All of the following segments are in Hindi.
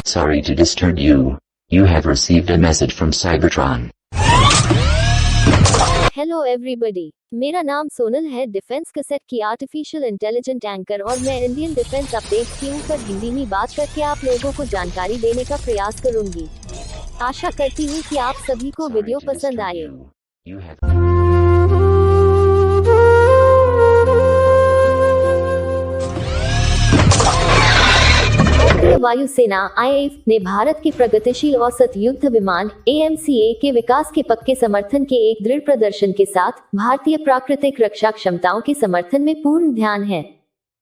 Sorry to disturb you. You have received a message from Cybertron. Hello everybody, मेरा नाम सोनल है, डिफेंस कैसेट की आर्टिफिशियल इंटेलिजेंट एंकर, और मैं इंडियन डिफेंस अपडेट्स के ऊपर हिंदी में बात करके आप लोगों को जानकारी देने का प्रयास करूंगी। आशा करती हूँ कि आप सभी को वीडियो पसंद आए। वायुसेना IAF ने भारत के प्रगतिशील औसत युद्ध विमान AMCA के विकास के पक्के समर्थन के एक दृढ़ प्रदर्शन के साथ भारतीय प्राकृतिक रक्षा क्षमताओं के समर्थन में पूर्ण ध्यान है।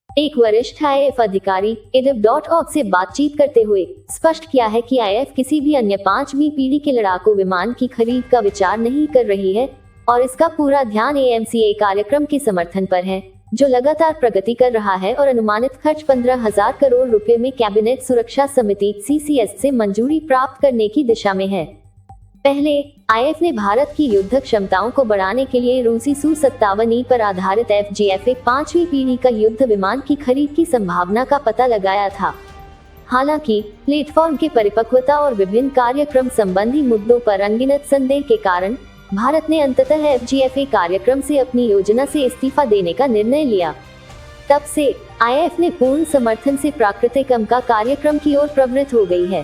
एक वरिष्ठ IAF अधिकारी edif.org से बातचीत करते हुए स्पष्ट किया है कि IAF किसी भी अन्य 5वीं पीढ़ी के लड़ाकू विमान की खरीद का विचार नहीं कर रही है और इसका पूरा ध्यान AMCA कार्यक्रम के समर्थन पर है, जो लगातार प्रगति कर रहा है और अनुमानित खर्च 15,000 करोड़ रुपए में कैबिनेट सुरक्षा समिति CCS से मंजूरी प्राप्त करने की दिशा में है। पहले IAF ने भारत की युद्ध क्षमताओं को बढ़ाने के लिए रूसी Su-57E पर आधारित FGF 5वीं पीढ़ी का युद्ध विमान की खरीद की संभावना का पता लगाया था। हालांकि प्लेटफॉर्म की परिपक्वता और विभिन्न कार्यक्रम संबंधी मुद्दों पर अनगिनत संदेह के कारण भारत ने अंततः FGF कार्यक्रम से अपनी योजना से इस्तीफा देने का निर्णय लिया। तब से IAF ने पूर्ण समर्थन से प्राकृतिक का कार्यक्रम की ओर प्रवृत्त हो गई है।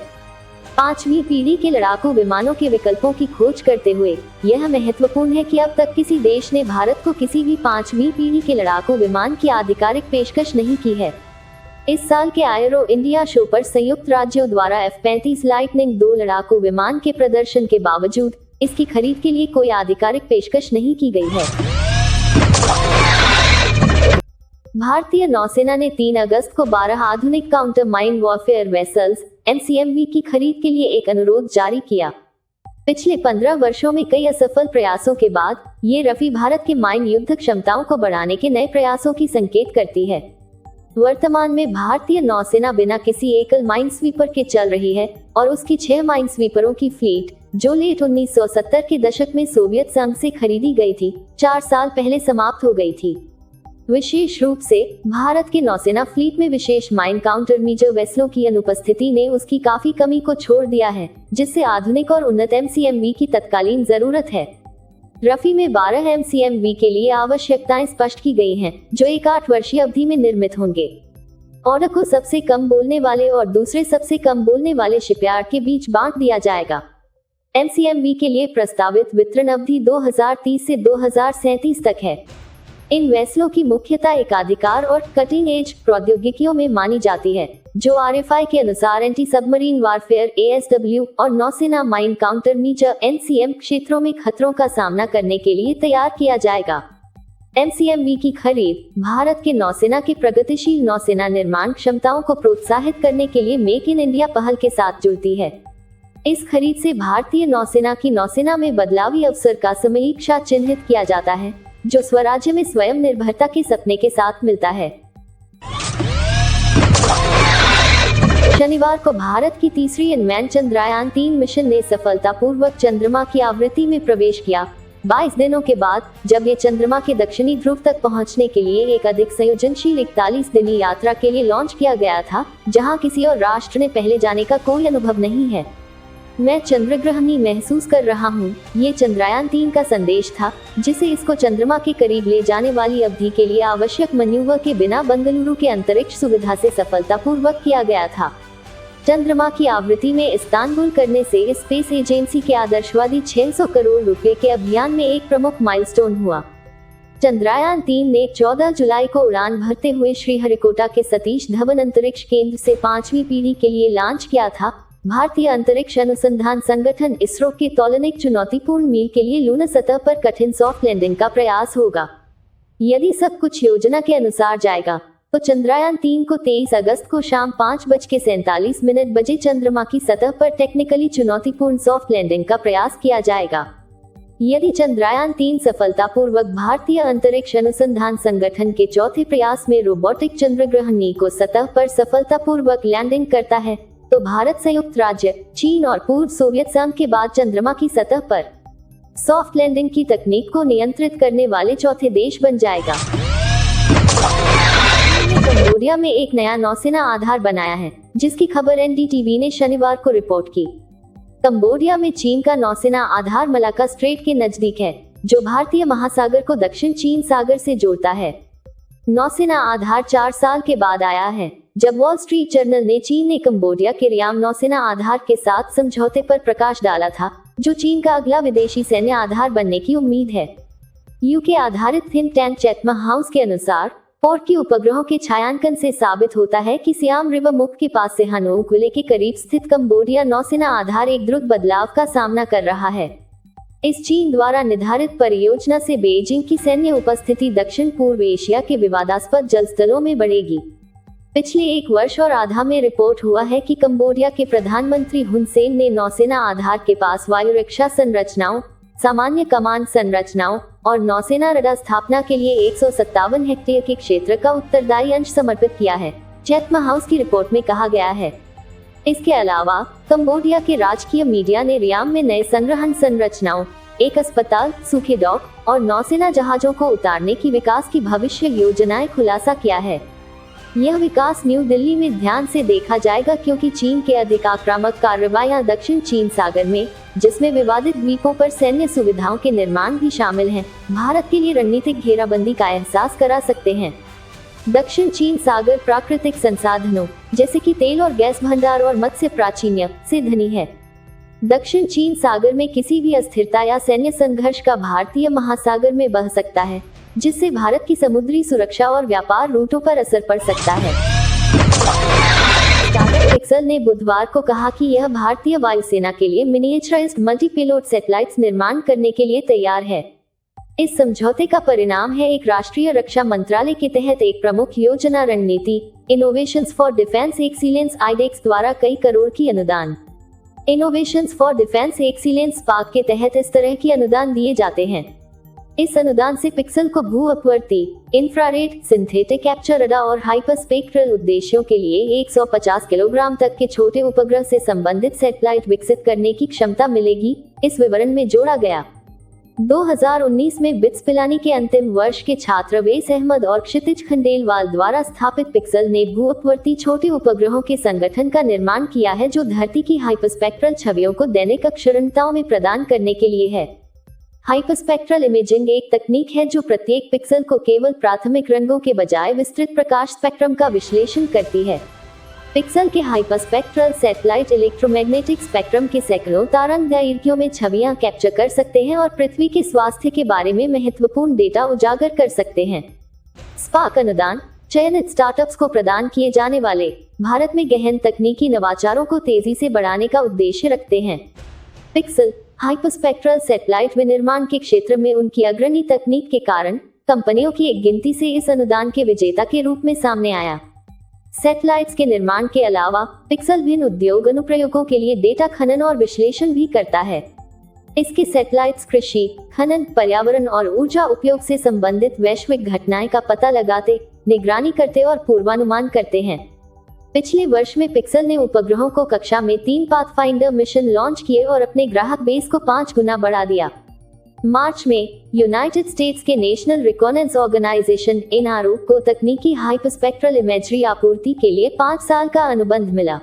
5वीं पीढ़ी के लड़ाकू विमानों के विकल्पों की खोज करते हुए यह महत्वपूर्ण है कि अब तक किसी देश ने भारत को किसी भी 5वीं पीढ़ी के लड़ाकू विमान की आधिकारिक पेशकश नहीं की है। इस साल के एरो इंडिया शो पर संयुक्त राज्यों द्वारा F-35 लाइटनिंग 2 लड़ाकू विमान के प्रदर्शन के बावजूद इसकी खरीद के लिए कोई आधिकारिक पेशकश नहीं की गई है। भारतीय नौसेना ने 3 अगस्त को 12 आधुनिक counter mine warfare vessels MCMV की खरीद के लिए एक अनुरोध जारी किया। पिछले 15 वर्षों में कई असफल प्रयासों के बाद ये रफी भारत के माइन युद्ध क्षमताओं को बढ़ाने के नए प्रयासों की संकेत करती है। वर्तमान में भारतीय नौसेना बिना किसी एकल माइन स्वीपर के चल रही है और उसकी 6 माइन स्वीपरों की फ्लीट, जो लेट 1970 के दशक में सोवियत संघ से खरीदी गई थी, 4 साल पहले समाप्त हो गई थी। विशेष रूप से भारत के नौसेना फ्लीट में विशेष माइन काउंटर मेजर वेसलों की अनुपस्थिति ने उसकी काफी कमी को छोड़ दिया है, जिससे आधुनिक और उन्नत MCMV की तत्कालीन जरूरत है। रफी में 12 MCMV के लिए आवश्यकताएं स्पष्ट की गई हैं, जो एक 8 वर्षीय अवधि में निर्मित होंगे। ऑर्डर को सबसे कम बोलने वाले और दूसरे सबसे कम बोलने वाले शिपयार्ड के बीच बांट दिया जाएगा। MCMV के लिए प्रस्तावित वितरण अवधि 2030 से 2037 तक है। इन वेसलों की मुख्यता एकाधिकार और कटिंग एज प्रौद्योगिकियों में मानी जाती है, जो RFI के अनुसार एंटी सबमरीन वारफेयर ASW और नौसेना माइन काउंटर मेजर NCM क्षेत्रों में खतरों का सामना करने के लिए तैयार किया जाएगा। MCMV की खरीद भारत के नौसेना के प्रगतिशील नौसेना निर्माण क्षमताओं को प्रोत्साहित करने के लिए मेक इन इंडिया पहल के साथ जुड़ती है। इस खरीद से भारतीय नौसेना की नौसेना में बदलावी अवसर का समीक्षा चिन्हित किया जाता है, जो स्वराज्य में स्वयं निर्भरता के सपने के साथ मिलता है। शनिवार को भारत की तीसरी अनमैन्ड चंद्रयान 3 मिशन ने सफलतापूर्वक चंद्रमा की आवृत्ति में प्रवेश किया, 22 दिनों के बाद, जब ये चंद्रमा के दक्षिणी ध्रुव तक पहुंचने के लिए एक अधिक संयोजनशील 41 दिनी यात्रा के लिए लॉन्च किया गया था, जहां किसी और राष्ट्र ने पहले जाने का कोई अनुभव नहीं है। मैं चंद्रग्रहणी महसूस कर रहा हूँ, ये चंद्रयान 3 का संदेश था, जिसे इसको चंद्रमा के करीब ले जाने वाली अवधि के लिए आवश्यक मैन्यूवर के बिना बेंगलुरु के अंतरिक्ष सुविधा से सफलतापूर्वक किया गया था। चंद्रमा की आवृत्ति में इस्तांबुल करने से स्पेस एजेंसी के आदर्शवादी 600 करोड़ रुपए के अभियान में एक प्रमुख माइलस्टोन हुआ। चंद्रयान 3 ने 14 जुलाई को उड़ान भरते हुए श्रीहरिकोटा के सतीश धवन अंतरिक्ष केंद्र से 5वीं पीढ़ी के लिए लॉन्च किया था। भारतीय अंतरिक्ष अनुसंधान संगठन इसरो के तौलनिक चुनौतीपूर्ण मील के लिए लूना सतह पर कठिन सॉफ्ट लैंडिंग का प्रयास होगा। यदि सब कुछ योजना के अनुसार जाएगा, तो चंद्रयान 3 को 23 अगस्त को शाम 5:47 बजे चंद्रमा की सतह पर टेक्निकली चुनौतीपूर्ण सॉफ्ट लैंडिंग का प्रयास किया जाएगा। यदि चंद्रयान 3 सफलतापूर्वक भारतीय अंतरिक्ष अनुसंधान संगठन के चौथे प्रयास में रोबोटिक चंद्रग्रहणी को सतह पर सफलतापूर्वक लैंडिंग करता है, तो भारत संयुक्त राज्य, चीन और पूर्व सोवियत संघ के बाद चंद्रमा की सतह पर सॉफ्ट लैंडिंग की तकनीक को नियंत्रित करने वाले चौथे देश बन जाएगा। कंबोडिया में एक नया नौसेना आधार बनाया है, जिसकी खबर एनडीटीवी ने शनिवार को रिपोर्ट की। कंबोडिया में चीन का नौसेना आधार मलाक्का स्ट्रेट के नजदीक है, जो भारतीय महासागर को दक्षिण चीन सागर से जोड़ता है। नौसेना आधार 4 साल के बाद आया है, जब वॉल स्ट्रीट जर्नल ने चीन ने कंबोडिया के रियाम नौसेना आधार के साथ समझौते पर प्रकाश डाला था, जो चीन का अगला विदेशी सैन्य आधार बनने की उम्मीद है। यूके आधारित थिंक टैंक चैथम हाउस के अनुसार पोर्ट की उपग्रहों के छायांकन से साबित होता है कि सियाम रिवर मुख के पास से हानोक विले के करीब स्थित कंबोडिया नौसेना आधार एक द्रुत बदलाव का सामना कर रहा है। इस चीन द्वारा निर्धारित परियोजना से बीजिंग की सैन्य उपस्थिति दक्षिण पूर्व एशिया के विवादास्पद जलस्थलों में बढ़ेगी। पिछले 1 वर्ष और आधा में रिपोर्ट हुआ है कि कंबोडिया के प्रधानमंत्री हुन सेन ने नौसेना आधार के पास वायु रक्षा संरचनाओं, सामान्य कमान संरचनाओं और नौसेना रडार स्थापना के लिए 157 हेक्टेयर के क्षेत्र का उत्तरदायी अंश समर्पित किया है, चैथम हाउस की रिपोर्ट में कहा गया है। इसके अलावा कंबोडिया के राजकीय मीडिया ने रियाम में नए संग्रहण संरचनाओं, एक अस्पताल, सूखे डॉक और नौसेना जहाजों को उतारने की विकास की भविष्य योजनाएं खुलासा किया है। यह विकास न्यू दिल्ली में ध्यान से देखा जाएगा, क्योंकि चीन के अधिक आक्रामक कार्रवाइयां दक्षिण चीन सागर में, जिसमें विवादित द्वीपों पर सैन्य सुविधाओं के निर्माण भी शामिल हैं, भारत के लिए रणनीतिक घेराबंदी का एहसास करा सकते हैं। दक्षिण चीन सागर प्राकृतिक संसाधनों जैसे कि तेल और गैस भंडार और मत्स्य प्राचीन्य से धनी है। दक्षिण चीन सागर में किसी भी अस्थिरता या सैन्य संघर्ष का भारतीय महासागर में बह सकता है, जिससे भारत की समुद्री सुरक्षा और व्यापार रूटों पर असर पड़ सकता है। स्टार्टअप पिक्सल ने बुधवार को कहा कि यह भारतीय वायुसेना के लिए मिनिएचराइज्ड मल्टी-पेलोड सैटेलाइट्स निर्माण करने के लिए तैयार है। इस समझौते का परिणाम है एक राष्ट्रीय रक्षा मंत्रालय के तहत एक प्रमुख योजना रणनीति innovations for defence excellence iDEX द्वारा कई करोड़ की अनुदान। इनोवेशंस फॉर डिफेंस एक्सीलेंस पाक के तहत इस तरह की अनुदान दिए जाते हैं। इस अनुदान से पिक्सल को भू अपवर्ती, इंफ्रारेड, सिंथेटिक कैप्चर रडार और हाइपरस्पेक्ट्रल उद्देश्यों के लिए 150 किलोग्राम तक के छोटे उपग्रह से संबंधित सैटेलाइट विकसित करने की क्षमता मिलेगी, इस विवरण में जोड़ा गया। 2019 में बिट्स पिलानी के अंतिम वर्ष के छात्र अवैस अहमद और क्षितिज खंडेलवाल द्वारा स्थापित पिक्सल ने भू अपवर्ती छोटे उपग्रहों के संगठन का निर्माण किया है, जो धरती की हाइपरस्पेक्ट्रल छवियों को दैनिक अक्षरणताओं में प्रदान करने के लिए है। हाइपरस्पेक्ट्रल इमेजिंग एक तकनीक है जो प्रत्येक पिक्सल को केवल प्राथमिक रंगों के बजाय विस्तृत प्रकाश स्पेक्ट्रम का विश्लेषण करती है। पिक्सल के हाइपरस्पेक्ट्रल सैटेलाइट इलेक्ट्रोमैग्नेटिक स्पेक्ट्रम के सैकड़ों तरंगदैर्घ्यों में छवियां कैप्चर कर सकते हैं और पृथ्वी के स्वास्थ्य के बारे में महत्वपूर्ण डेटा उजागर कर सकते हैं। स्पार्क अनुदान चयनित स्टार्टअप्स को प्रदान किए जाने वाले भारत में गहन तकनीकी नवाचारों को तेजी से बढ़ाने का उद्देश्य रखते हैं। पिक्सल हाइपरस्पेक्ट्रल सैटेलाइट विनिर्माण के क्षेत्र में उनकी अग्रणी तकनीक के कारण कंपनियों की एक गिनती से इस अनुदान के विजेता के रूप में सामने आया। सैटेलाइट्स के निर्माण के अलावा पिक्सल भिन्न उद्योग अनुप्रयोगों के लिए डेटा खनन और विश्लेषण भी करता है। इसके सैटेलाइट्स कृषि, खनन, पर्यावरण और ऊर्जा उपयोग से संबंधित वैश्विक घटनाएं का पता लगाते, निगरानी करते और पूर्वानुमान करते हैं। पिछले वर्ष में पिक्सल ने उपग्रहों को कक्षा में 3 पाथफाइंडर मिशन लॉन्च किए और अपने ग्राहक बेस को 5 गुना बढ़ा दिया। मार्च में यूनाइटेड स्टेट्स के नेशनल रिकॉनेंस ऑर्गेनाइजेशन (एनआरओ) को तकनीकी हाइपरस्पेक्ट्रल इमेजरी आपूर्ति के लिए 5 साल का अनुबंध मिला।